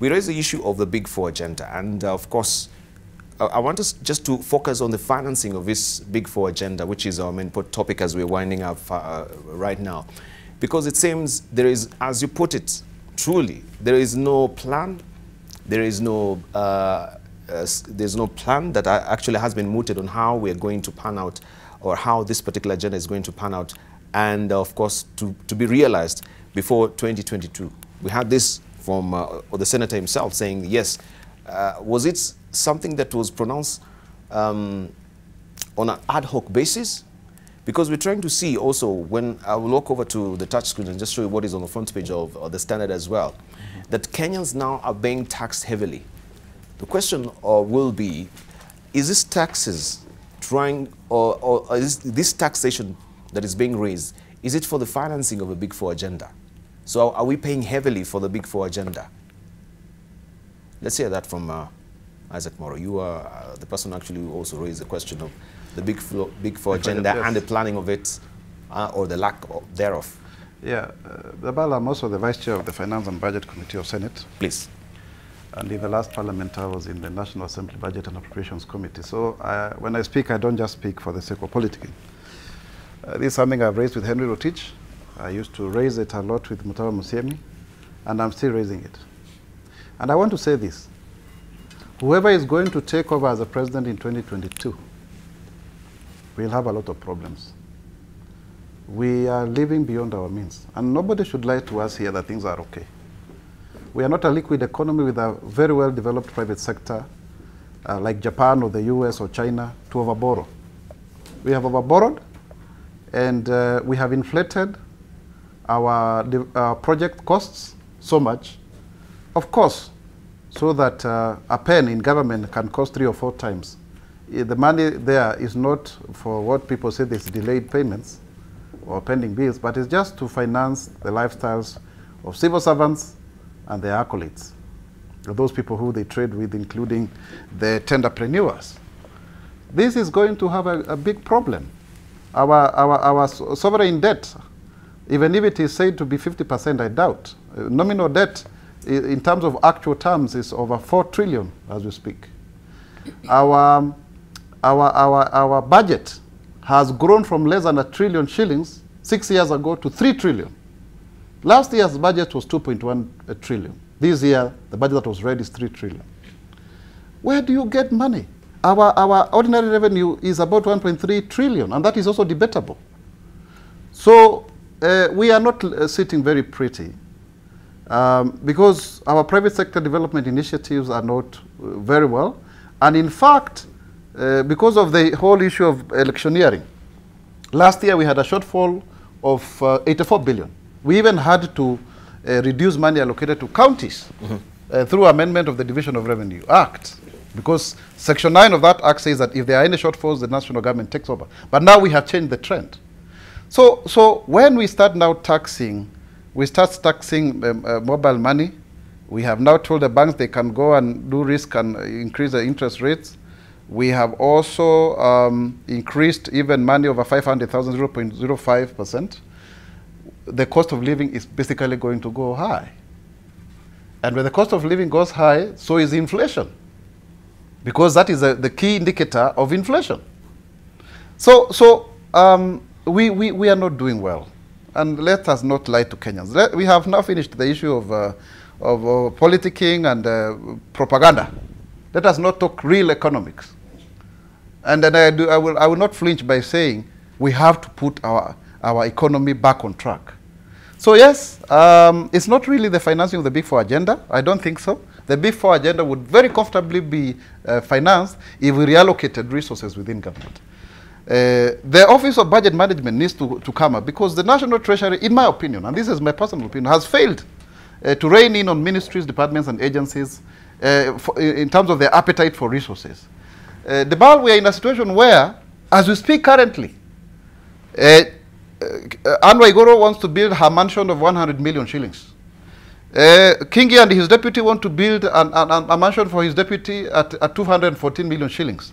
we raised the issue of the Big Four agenda, and of course, I want us just to focus on the financing of this Big Four agenda, which is our main topic as we're winding up right now. Because it seems there is, as you put it, truly, there is no plan, there is no, there's no plan that actually has been mooted on how we're going to pan out, or how this particular agenda is going to pan out, and of course, to be realized before 2022. We had this from the senator himself saying, yes, was it something that was pronounced on an ad hoc basis? Because we're trying to see also, when I will walk over to the touch screen and just show you what is on the front page of the Standard as well, that Kenyans now are being taxed heavily. The question will be, is this taxes trying, or is this taxation that is being raised, is it for the financing of a Big Four agenda? So are we paying heavily for the Big Four agenda? Let's hear that from Isaac Moro. You are the person actually who also raised the question of the Big Four agenda, yes, and the planning of it, or the lack thereof. Yeah, Debarl, I'm also the Vice Chair of the Finance and Budget Committee of Senate. Please. And in the last Parliament, I was in the National Assembly Budget and Appropriations Committee. So when I speak, I don't just speak for the sake of politicking. This is something I've raised with Henry Rotich. I used to raise it a lot with Mutawa Musiemi, and I'm still raising it. And I want to say this. Whoever is going to take over as a president in 2022 will have a lot of problems. We are living beyond our means, and nobody should lie to us here that things are okay. We are not a liquid economy with a very well-developed private sector like Japan or the US or China to overborrow. We have overborrowed, and we have inflated our project costs so much, of course, so that a pen in government can cost 3 or 4 times. The money there is not for what people say there's delayed payments or pending bills, but it's just to finance the lifestyles of civil servants and their acolytes, those people who they trade with, including the tenderpreneurs. This is going to have a big problem. Our sovereign debt, even if it is said to be 50%, I doubt. Nominal debt, in terms of actual terms, is over 4 trillion as we speak. Our budget has grown from less than 1 trillion shillings 6 years ago to 3 trillion. Last year's budget was 2.1 trillion. This year, the budget that was read is 3 trillion. Where do you get money? Our ordinary revenue is about 1.3 trillion, and that is also debatable. So we are not sitting very pretty because our private sector development initiatives are not very well. And in fact, because of the whole issue of electioneering, last year we had a shortfall of 84 billion. We even had to reduce money allocated to counties through amendment of the Division of Revenue Act, because Section 9 of that Act says that if there are any shortfalls, the national government takes over. But now we have changed the trend. So when we start now taxing, mobile money. We have now told the banks they can go and do risk and increase the interest rates. We have also increased even money over 500,000, 0.05%. The cost of living is basically going to go high. And when the cost of living goes high, so is inflation, because that is the key indicator of inflation. So we are not doing well. And let us not lie to Kenyans. We have now finished the issue of politicking and propaganda. Let us not talk real economics. And then I will not flinch by saying we have to put our economy back on track. So yes, it's not really the financing of the Big Four agenda. I don't think so. The Big Four agenda would very comfortably be financed if we reallocated resources within government. The Office of Budget Management needs to come up, because the National Treasury, in my opinion, and this is my personal opinion, has failed to rein in on ministries, departments, and agencies in terms of their appetite for resources. Debarl, we are in a situation where, as we speak currently, Anne Waiguru wants to build her mansion of 100 million shillings. Kingi and his deputy want to build a mansion for his deputy at 214 million shillings.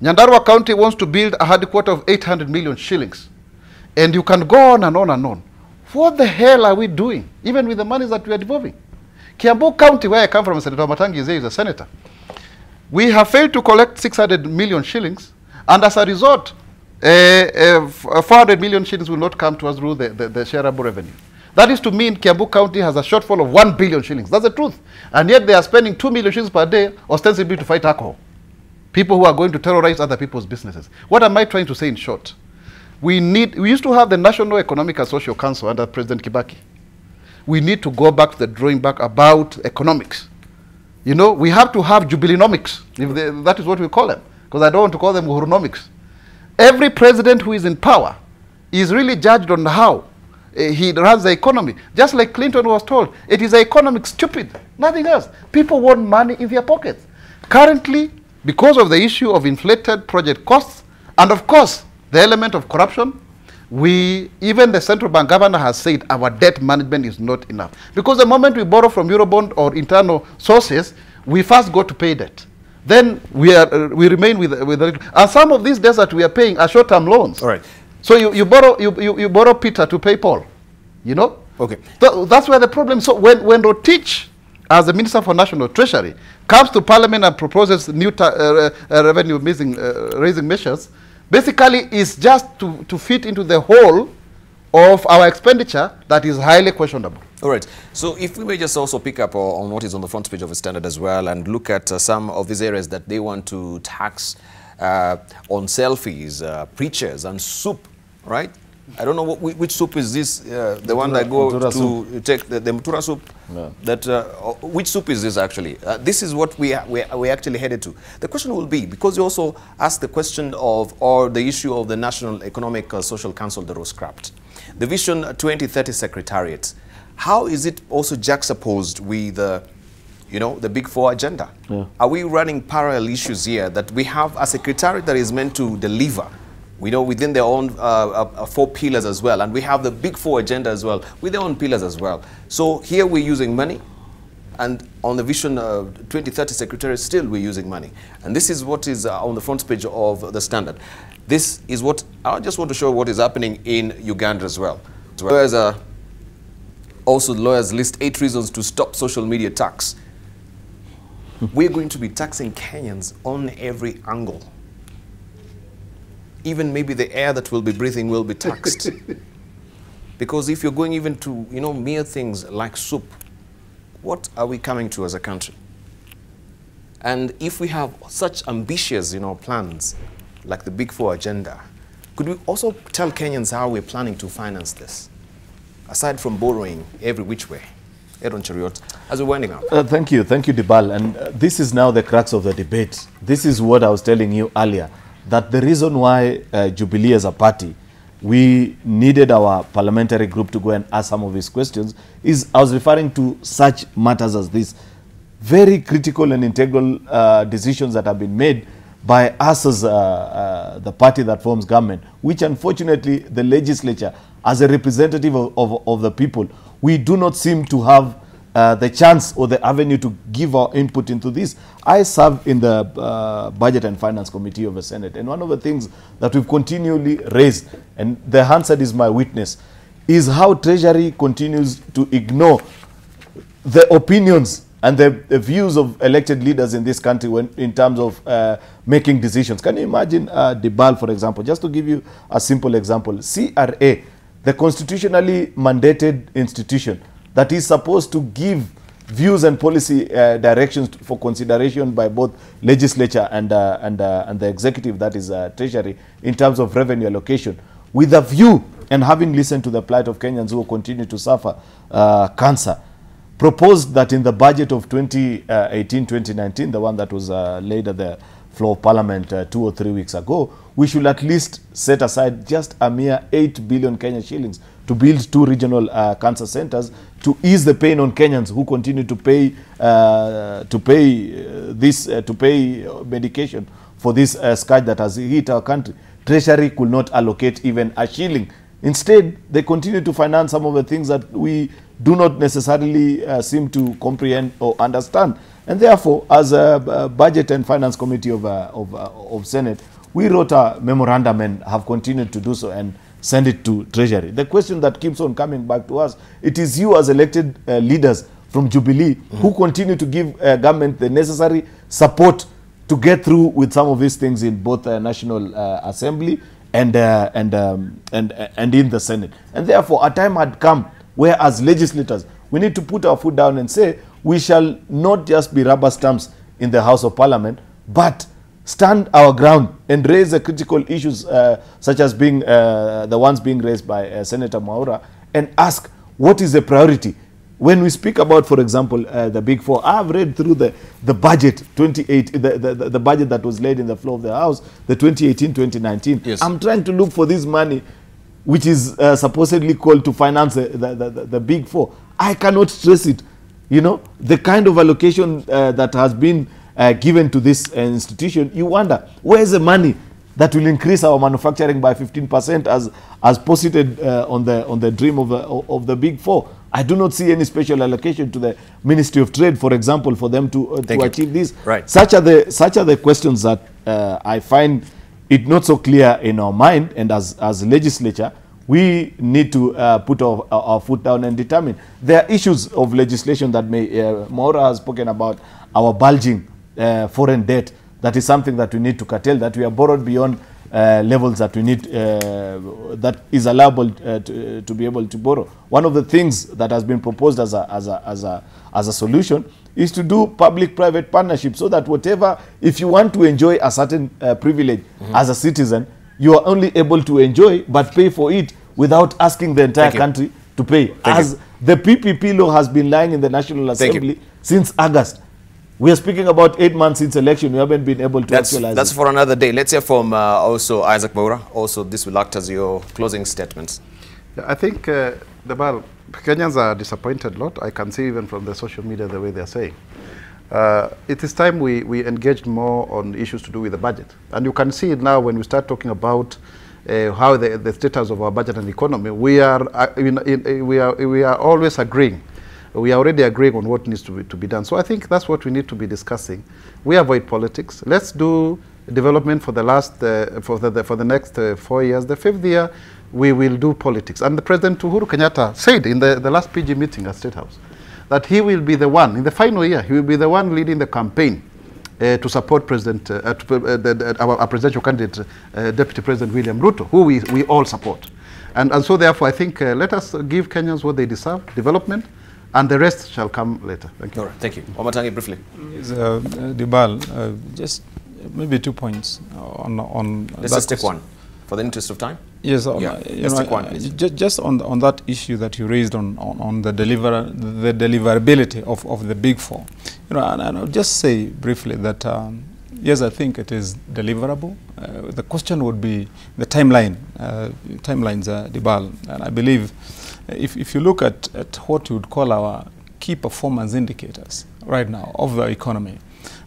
Nyandarua County wants to build a headquarter of 800 million shillings. And you can go on and on and on. What the hell are we doing, even with the monies that we are devolving? Kiambu County, where I come from, Senator Matangi is a senator. We have failed to collect 600 million shillings, and as a result, 400 million shillings will not come to us through the shareable revenue. That is to mean Kiambu County has a shortfall of 1 billion shillings. That's the truth. And yet they are spending 2 million shillings per day ostensibly to fight alcohol. People who are going to terrorize other people's businesses. What am I trying to say in short? We used to have the National Economic and Social Council under President Kibaki. We need to go back to the drawing back about economics. You know, we have to have Jubileenomics, if that is what we call them, because I don't want to call them Uhurunomics. Every president who is in power is really judged on how he runs the economy. Just like Clinton was told, it is economic stupid, nothing else. People want money in their pockets. Currently, because of the issue of inflated project costs, and of course, the element of corruption, even the central bank governor has said our debt management is not enough. Because the moment we borrow from Eurobond or internal sources, we first go to pay debt. Then we remain with and some of these debts that we are paying are short-term loans. All right. So you borrow Peter to pay Paul, you know? Okay. So that's where the problem is. So when Rotich, as the Minister for National Treasury, comes to Parliament and proposes new revenue raising measures, basically it's just to fit into the whole of our expenditure that is highly questionable. All right. So if we may just also pick up on what is on the front page of the Standard as well and look at some of these areas that they want to tax on selfies, preachers and soup, right? I don't know which soup is this, the one that go to take the Mutura soup. No. That which soup is this actually? This is what we actually headed to. The question will be, because you also asked the question of, or the issue of the National Economic Social Council that was scrapped. The Vision 2030 Secretariat, how is it also juxtaposed with you know, the Big Four agenda? Yeah. Are we running parallel issues here that we have a secretariat that is meant to deliver, we know, within their own 4 pillars as well, and we have the Big Four agenda as well with their own pillars as well. So here we're using money, and on the Vision 2030 Secretariat still we're using money. And this is what is on the front page of the Standard. This is what I just want to show what is happening in Uganda as well. Lawyers also lawyers list 8 reasons to stop social media tax. We're going to be taxing Kenyans on every angle. Even maybe the air that we'll be breathing will be taxed. Because if you're going even to, you know, mere things like soup, what are we coming to as a country? And if we have such ambitious, you know, plans like the Big Four agenda, could we also tell Kenyans how we're planning to finance this, aside from borrowing every which way? Aaron Cheriot, as we're winding up. Thank you, Debarl. And this is now the crux of the debate. This is what I was telling you earlier, that the reason why Jubilee as a party, we needed our parliamentary group to go and ask some of these questions is, I was referring to such matters as this. Very critical and integral decisions that have been made by us as the party that forms government, which unfortunately the legislature, as a representative of the people, we do not seem to have the chance or the avenue to give our input into this. I serve in the Budget and Finance Committee of the Senate, and one of the things that we've continually raised, and the Hansard is my witness, is how Treasury continues to ignore the opinions and the views of elected leaders in this country in terms of making decisions. Can you imagine Debarl, for example, just to give you a simple example, CRA, the constitutionally mandated institution that is supposed to give views and policy directions for consideration by both legislature and the executive, that is Treasury, in terms of revenue allocation, with a view, and having listened to the plight of Kenyans who continue to suffer cancer, proposed that in the budget of 2018-2019, the one that was laid at the floor of Parliament 2 or 3 weeks ago, we should at least set aside just a mere 8 billion Kenya shillings to build 2 regional cancer centers to ease the pain on Kenyans who continue to pay medication for this scourge that has hit our country. Treasury could not allocate even a shilling. Instead, they continue to finance some of the things that we do not necessarily seem to comprehend or understand. And therefore, as a Budget and Finance Committee of Senate, we wrote a memorandum and have continued to do so and send it to Treasury. The question that keeps on coming back to us, it is you as elected leaders from Jubilee, who continue to give government the necessary support to get through with some of these things in both National Assembly and in the Senate. And therefore, a time had come where, as legislators, we need to put our foot down and say we shall not just be rubber stamps in the House of Parliament, but stand our ground and raise the critical issues such as being the ones being raised by Senator Mwaura, and ask what is the priority. When we speak about, for example, the Big Four, I've read through the budget, the budget that was laid in the floor of the House, the 2018-2019. Yes. I'm trying to look for this money, which is supposedly called to finance the Big Four. I cannot stress it. You know, the kind of allocation that has been given to this institution, you wonder, where is the money that will increase our manufacturing by 15% as posited on the dream of the Big Four? I do not see any special allocation to the Ministry of Trade, for example, for them to achieve this. Right. Such are the questions that I find it not so clear in our mind, and as legislature, we need to put our foot down and determine. There are issues of legislation that Mwaura has spoken about, our bulging foreign debt. That is something that we need to curtail, that we are borrowed beyond levels that we need, that is allowable to be able to borrow. One of the things that has been proposed as a solution is to do public-private partnership, so that whatever, if you want to enjoy a certain privilege as a citizen, you are only able to enjoy but pay for it without asking the entire country to pay. As the PPP law has been lying in the National Assembly since August. We are speaking about 8 months since election. We haven't been able to actualize That's for another day. Let's hear from also Isaac Mwaura. Also, this will act as your closing statements. Yeah, I think, Debarl, Kenyans are disappointed a lot. I can see even from the social media the way they're saying. It is time we engaged more on issues to do with the budget. And you can see it now when we start talking about how the status of our budget and economy. We are always agreeing. We are already agreeing on what needs to be done. So I think that's what we need to be discussing. We avoid politics. Let's do development for the last for the next 4 years. The 5th year, we will do politics. And the President Uhuru Kenyatta said in the last PG meeting at State House that he will be the one, in the final year, he will be the one leading the campaign to support our presidential candidate, Deputy President William Ruto, who we all support. And so therefore, I think let us give Kenyans what they deserve, development, and the rest shall come later. Thank you. All right, thank you. Wamatangi, briefly. Debarl, just maybe 2 points on Let's just take one, for the interest of time. Yes, let's take one. Just on that issue that you raised on the deliverability of the Big Four. And I'll just say briefly that yes, I think it is deliverable. The question would be the timelines, Debarl, and I believe. If you look at what you would call our key performance indicators right now of the economy,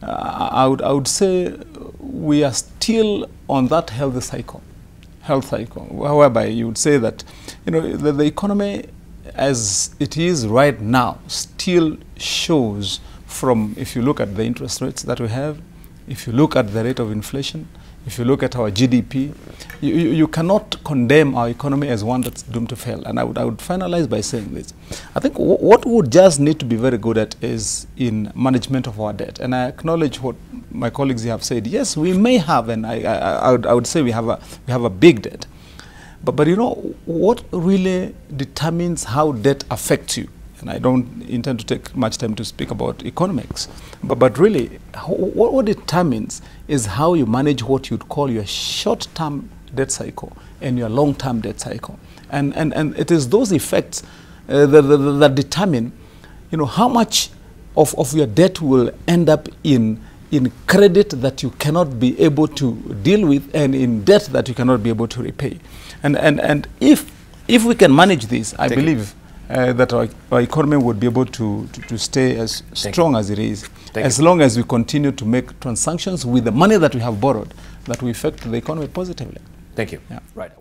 I would say we are still on that health cycle, whereby you would say that the economy as it is right now still shows, from if you look at the interest rates that we have, if you look at the rate of inflation, if you look at our GDP, you cannot condemn our economy as one that's doomed to fail. And I would finalize by saying this. I think what we would just need to be very good at is in management of our debt. And I acknowledge what my colleagues have said. Yes, we may have, and I would say we have a big debt. But you know, what really determines how debt affects you? And I don't intend to take much time to speak about economics, but really, what determines is how you manage what you'd call your short-term debt cycle and your long-term debt cycle, and it is those effects that determine, how much of your debt will end up in credit that you cannot be able to deal with, and in debt that you cannot be able to repay, and if we can manage this, I believe. That our economy would be able to stay as strong as it is, as long as we continue to make transactions with the money that we have borrowed that will affect the economy positively. Thank you. Yeah. Right.